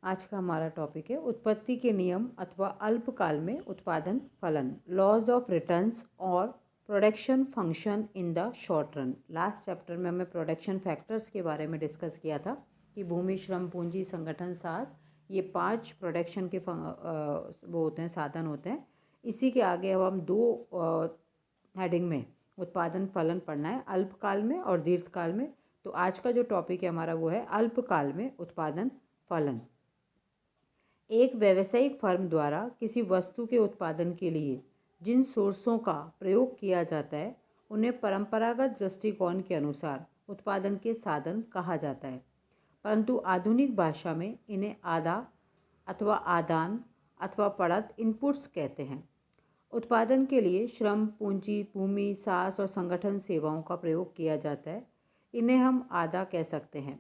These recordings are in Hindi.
आज का हमारा टॉपिक है उत्पत्ति के नियम अथवा अल्पकाल में उत्पादन फलन, लॉज ऑफ रिटर्न्स और production function in the short run. Last chapter में हमें प्रोडक्शन फैक्टर्स के बारे में डिस्कस किया था कि भूमि, श्रम, पूंजी, संगठन, साहस, ये 5 प्रोडक्शन के वो होते हैं, साधन होते हैं। इसी के आगे अब हम 2 हेडिंग में उत्पादन फलन पढ़ना है, अल्पकाल में और दीर्घकाल में। तो आज का जो टॉपिक है हमारा वो है अल्पकाल में उत्पादन फलन। एक व्यावसायिक फर्म द्वारा किसी वस्तु के उत्पादन के लिए जिन सोर्सों का प्रयोग किया जाता है उन्हें परंपरागत दृष्टिकोण के अनुसार उत्पादन के साधन कहा जाता है, परंतु आधुनिक भाषा में इन्हें अथवा आदान अथवा पड़त इनपुट्स कहते हैं। उत्पादन के लिए श्रम, पूंजी, भूमि, साहस और संगठन सेवाओं का प्रयोग किया जाता है। इन्हें हम आदा कह सकते हैं।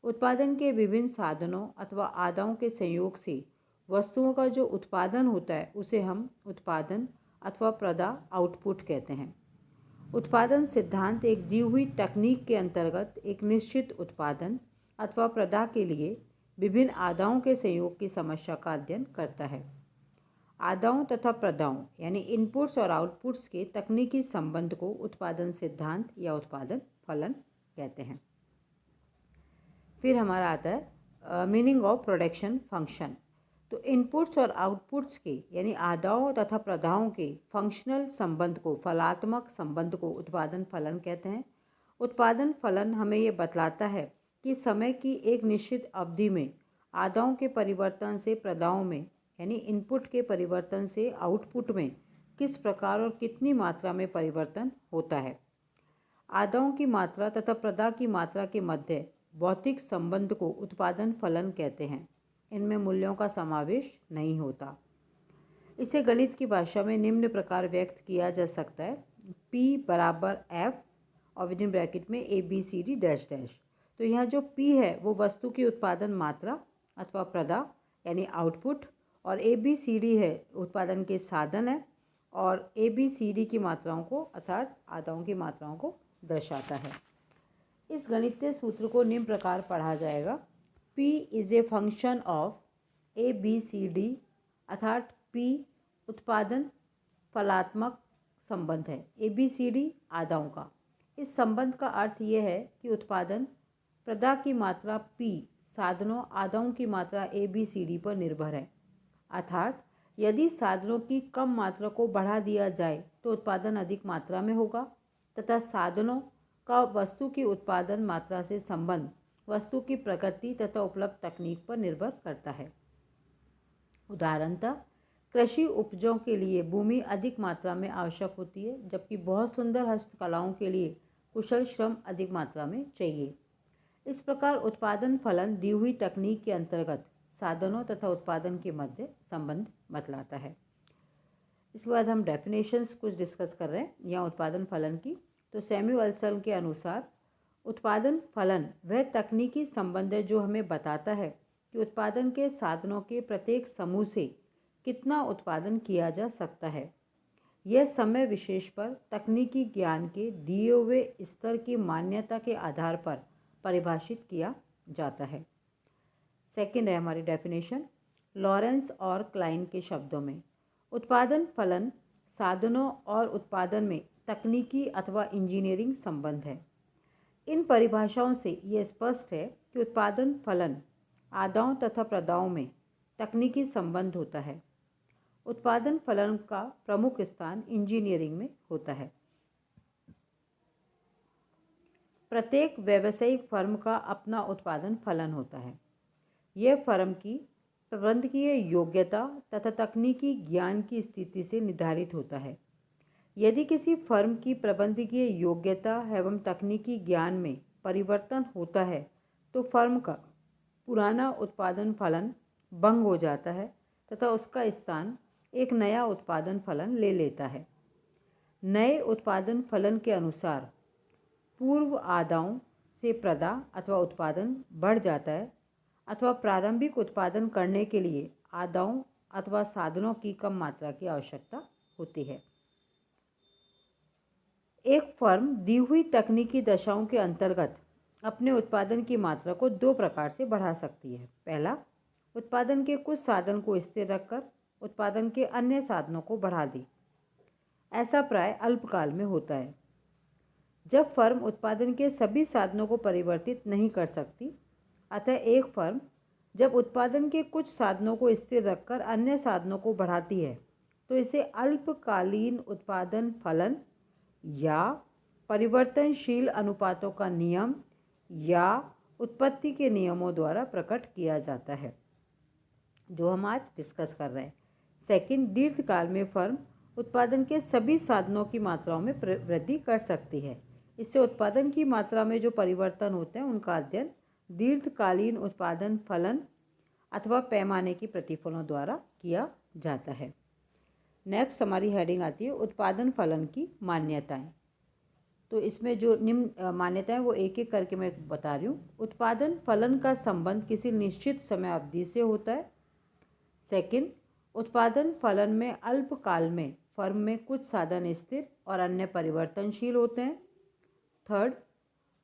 उत्पादन के विभिन्न साधनों अथवा आदाओं के संयोग से वस्तुओं का जो उत्पादन होता है उसे हम उत्पादन अथवा प्रदा आउटपुट कहते हैं। उत्पादन सिद्धांत एक दी हुई तकनीक के अंतर्गत एक निश्चित उत्पादन अथवा प्रदा के लिए विभिन्न आदाओं के संयोग की समस्या का अध्ययन करता है। आदाओं तथा प्रदाओं यानी इनपुट्स और आउटपुट्स के तकनीकी संबंध को उत्पादन सिद्धांत या उत्पादन फलन कहते हैं। फिर हमारा आता है मीनिंग ऑफ प्रोडक्शन फंक्शन। तो इनपुट्स और आउटपुट्स के यानी आदाओं तथा प्रदाओं के फंक्शनल संबंध को, फलात्मक संबंध को उत्पादन फलन कहते हैं। उत्पादन फलन हमें ये बतलाता है कि समय की एक निश्चित अवधि में आदाओं के परिवर्तन से प्रदाओं में यानी इनपुट के परिवर्तन से आउटपुट में किस प्रकार और कितनी मात्रा में परिवर्तन होता है। आदाओं की मात्रा तथा प्रदा की मात्रा के मध्य भौतिक संबंध को उत्पादन फलन कहते हैं। इनमें मूल्यों का समावेश नहीं होता। इसे गणित की भाषा में निम्न प्रकार व्यक्त किया जा सकता है, P बराबर F और विदिन ब्रैकेट में ABCD डैश डैश। तो यहाँ जो P है वो वस्तु की उत्पादन मात्रा अथवा प्रदा यानी आउटपुट, और ABCD है उत्पादन के साधन है, और ABCD की मात्राओं को अर्थात आदाओं की मात्राओं को दर्शाता है। इस गणितीय सूत्र को निम्न प्रकार पढ़ा जाएगा, P is a function of ABCD, अर्थात P उत्पादन फलात्मक संबंध है ABCD आदाओं का। इस संबंध का अर्थ यह है कि उत्पादन प्रदा की मात्रा P साधनों आदाओं की मात्रा ABCD पर निर्भर है, अर्थात यदि साधनों की कम मात्रा को बढ़ा दिया जाए तो उत्पादन अधिक मात्रा में होगा, तथा साधनों का वस्तु की उत्पादन मात्रा से संबंध वस्तु की प्रकृति तथा उपलब्ध तकनीक पर निर्भर करता है। उदाहरणतः कृषि उपजों के लिए भूमि अधिक मात्रा में आवश्यक होती है, जबकि बहुत सुंदर हस्तकलाओं के लिए कुशल श्रम अधिक मात्रा में चाहिए। इस प्रकार उत्पादन फलन दी हुई तकनीक के अंतर्गत साधनों तथा उत्पादन के मध्य संबंध बतलाता है। इसके बाद हम डेफिनेशंस कुछ डिस्कस कर रहे हैं यहाँ उत्पादन फलन की। तो सैमुअल्सन के अनुसार उत्पादन फलन वह तकनीकी संबंध है जो हमें बताता है कि उत्पादन के साधनों के प्रत्येक समूह से कितना उत्पादन किया जा सकता है। यह समय विशेष पर तकनीकी ज्ञान के दिए हुए स्तर की मान्यता के आधार पर परिभाषित किया जाता है। सेकंड है हमारी डेफिनेशन, लॉरेंस और क्लाइन के शब्दों में उत्पादन फलन साधनों और उत्पादन में तकनीकी अथवा इंजीनियरिंग संबंध है। इन परिभाषाओं से यह स्पष्ट है कि उत्पादन फलन आदाओं तथा प्रदाओं में तकनीकी संबंध होता है। उत्पादन फलन का प्रमुख स्थान इंजीनियरिंग में होता है। प्रत्येक व्यावसायिक फर्म का अपना उत्पादन फलन होता है। यह फर्म की प्रबंधकीय योग्यता तथा तकनीकी ज्ञान की स्थिति से निर्धारित होता है। यदि किसी फर्म की प्रबंधकीय योग्यता एवं तकनीकी ज्ञान में परिवर्तन होता है तो फर्म का पुराना उत्पादन फलन भंग हो जाता है तथा उसका स्थान एक नया उत्पादन फलन ले लेता है। नए उत्पादन फलन के अनुसार पूर्व आदाओं से प्रदा अथवा उत्पादन बढ़ जाता है, अथवा प्रारंभिक उत्पादन करने के लिए आदाओं अथवा साधनों की कम मात्रा की आवश्यकता होती है। एक फर्म दी हुई तकनीकी दशाओं के अंतर्गत अपने उत्पादन की मात्रा को 2 प्रकार से बढ़ा सकती है। पहला, उत्पादन के कुछ साधन को स्थिर रखकर उत्पादन के अन्य साधनों को बढ़ा दे। ऐसा प्राय अल्पकाल में होता है। जब फर्म उत्पादन के सभी साधनों को परिवर्तित नहीं कर सकती, अतः एक फर्म जब उत्पादन के कुछ साधनों को स्थिर रखकर अन्य साधनों को बढ़ाती है तो इसे अल्पकालीन उत्पादन फलन या परिवर्तनशील अनुपातों का नियम या उत्पत्ति के नियमों द्वारा प्रकट किया जाता है, जो हम आज डिस्कस कर रहे हैं। सेकंड, दीर्घकाल में फर्म उत्पादन के सभी साधनों की मात्राओं में वृद्धि कर सकती है। इससे उत्पादन की मात्रा में जो परिवर्तन होते हैं उनका अध्ययन दीर्घकालीन उत्पादन फलन अथवा पैमाने की प्रतिफलों द्वारा किया जाता है। नेक्स्ट हमारी हेडिंग आती है उत्पादन फलन की मान्यताएं। तो इसमें जो निम्न मान्यताएं वो एक एक करके मैं बता रही हूँ। उत्पादन फलन का संबंध किसी निश्चित समय अवधि से होता है। सेकंड, उत्पादन फलन में अल्पकाल में फर्म में कुछ साधन स्थिर और अन्य परिवर्तनशील होते हैं। थर्ड,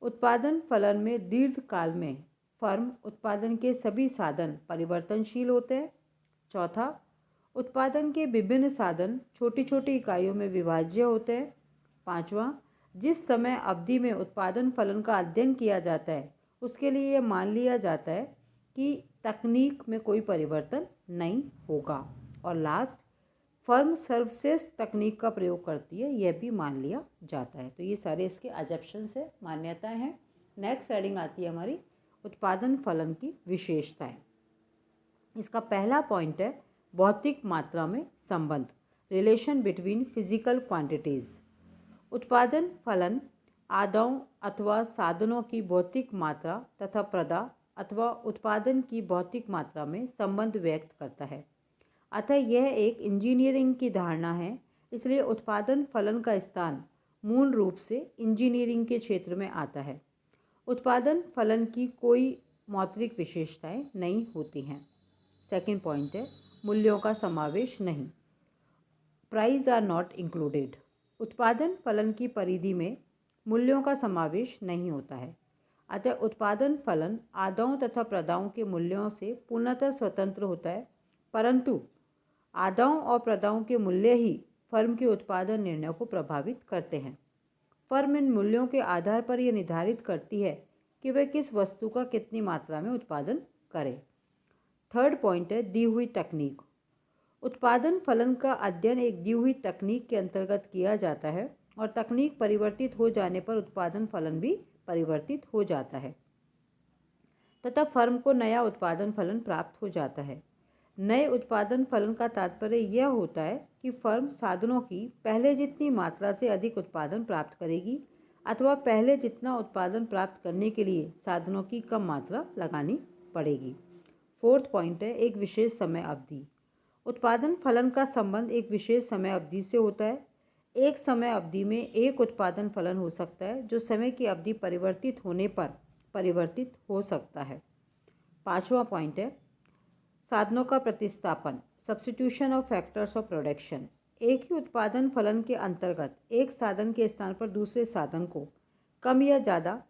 उत्पादन फलन में दीर्घकाल में फर्म उत्पादन के सभी साधन परिवर्तनशील होते हैं। चौथा, उत्पादन के विभिन्न साधन छोटी छोटी इकाइयों में विभाज्य होते हैं। पांचवा, जिस समय अवधि में उत्पादन फलन का अध्ययन किया जाता है उसके लिए यह मान लिया जाता है कि तकनीक में कोई परिवर्तन नहीं होगा। और लास्ट, फर्म सर्वश्रेष्ठ तकनीक का प्रयोग करती है, यह भी मान लिया जाता है। तो ये सारे इसके अजम्पशंस है, मान्यताएं हैं। नेक्स्ट हेडिंग आती है हमारी उत्पादन फलन की विशेषताएं। इसका पहला पॉइंट है भौतिक मात्रा में संबंध, रिलेशन बिटवीन फिजिकल क्वांटिटीज। उत्पादन फलन आदाओं अथवा साधनों की भौतिक मात्रा तथा प्रदा अथवा उत्पादन की भौतिक मात्रा में संबंध व्यक्त करता है। अतः यह एक इंजीनियरिंग की धारणा है, इसलिए उत्पादन फलन का स्थान मूल रूप से इंजीनियरिंग के क्षेत्र में आता है। उत्पादन फलन की कोई मौद्रिक विशेषताएं नहीं होती हैं। सेकंड पॉइंट है मूल्यों का समावेश नहीं, प्राइस आर नॉट इंक्लूडेड। उत्पादन फलन की परिधि में मूल्यों का समावेश नहीं होता है। अतः उत्पादन फलन आदाओं तथा प्रदाओं के मूल्यों से पूर्णतः स्वतंत्र होता है, परंतु आदाओं और प्रदाओं के मूल्य ही फर्म के उत्पादन निर्णय को प्रभावित करते हैं। फर्म इन मूल्यों के आधार पर यह निर्धारित करती है कि वह किस वस्तु का कितनी मात्रा में उत्पादन करे। थर्ड पॉइंट है दी हुई तकनीक। उत्पादन फलन का अध्ययन एक दी हुई तकनीक के अंतर्गत किया जाता है और तकनीक परिवर्तित हो जाने पर उत्पादन फलन भी परिवर्तित हो जाता है तथा फर्म को नया उत्पादन फलन प्राप्त हो जाता है। नए उत्पादन फलन का तात्पर्य यह होता है कि फर्म साधनों की पहले जितनी मात्रा से अधिक उत्पादन प्राप्त करेगी अथवा पहले जितना उत्पादन प्राप्त करने के लिए साधनों की कम मात्रा लगानी पड़ेगी। फोर्थ पॉइंट है एक विशेष समय अवधि। उत्पादन फलन का संबंध एक विशेष समय अवधि से होता है। एक समय अवधि में एक उत्पादन फलन हो सकता है जो समय की अवधि परिवर्तित होने पर परिवर्तित हो सकता है। पांचवा पॉइंट है साधनों का प्रतिस्थापन, substitution of factors of production. एक ही उत्पादन फलन के अंतर्गत एक साधन के स्थान पर दूसरे साधन को कम या ज़्यादा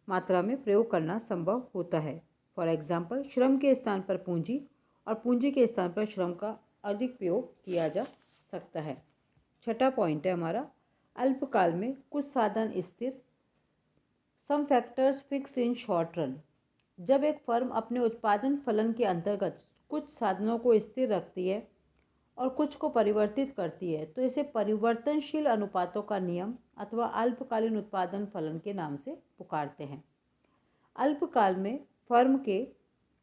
मात्रा में प्रयोग करना संभव होता है। फॉर एग्जाम्पल, श्रम के स्थान पर पूंजी और पूंजी के स्थान पर श्रम का अधिक प्रयोग किया जा सकता है। छठा पॉइंट है हमारा अल्पकाल में कुछ साधन स्थिर, some factors fixed in short run. जब एक फर्म अपने उत्पादन फलन के अंतर्गत कुछ साधनों को स्थिर रखती है और कुछ को परिवर्तित करती है तो इसे परिवर्तनशील अनुपातों का नियम अथवा अल्पकालीन उत्पादन फलन के नाम से पुकारते हैं। अल्पकाल में फर्म के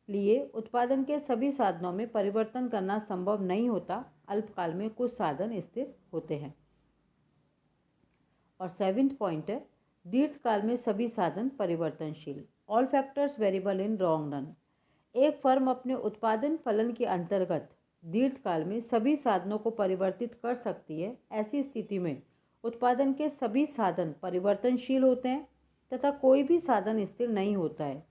लिए उत्पादन के सभी साधनों में परिवर्तन करना संभव नहीं होता, अल्पकाल में कुछ साधन स्थिर होते हैं। और सेवेंथ पॉइंट है दीर्घकाल में सभी साधन परिवर्तनशील, all factors variable in long run. एक फर्म अपने उत्पादन फलन के अंतर्गत दीर्घकाल में सभी साधनों को परिवर्तित कर सकती है। ऐसी स्थिति में उत्पादन के सभी साधन परिवर्तनशील होते हैं तथा कोई भी साधन स्थिर नहीं होता है।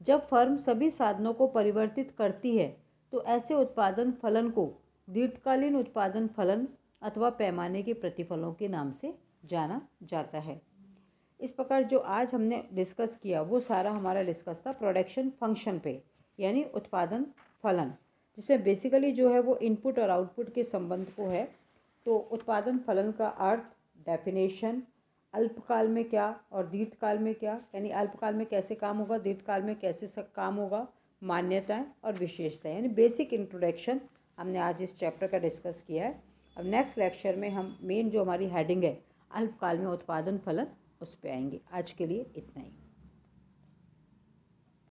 जब फर्म सभी साधनों को परिवर्तित करती है तो ऐसे उत्पादन फलन को दीर्घकालीन उत्पादन फलन अथवा पैमाने के प्रतिफलों के नाम से जाना जाता है। इस प्रकार जो आज हमने डिस्कस किया वो सारा हमारा डिस्कस था प्रोडक्शन फंक्शन पे, यानी उत्पादन फलन, जिसमें बेसिकली जो है वो इनपुट और आउटपुट के संबंध को है। तो उत्पादन फलन का अर्थ, डेफिनेशन, अल्पकाल में क्या और दीर्घकाल में क्या, यानी अल्पकाल में कैसे काम होगा, दीर्घकाल में कैसे काम होगा, मान्यताएं और विशेषताएं, यानी बेसिक इंट्रोडक्शन हमने आज इस चैप्टर का डिस्कस किया है। अब नेक्स्ट लेक्चर में हम मेन जो हमारी हेडिंग है अल्पकाल में उत्पादन फलन, उस पर आएंगे। आज के लिए इतना ही।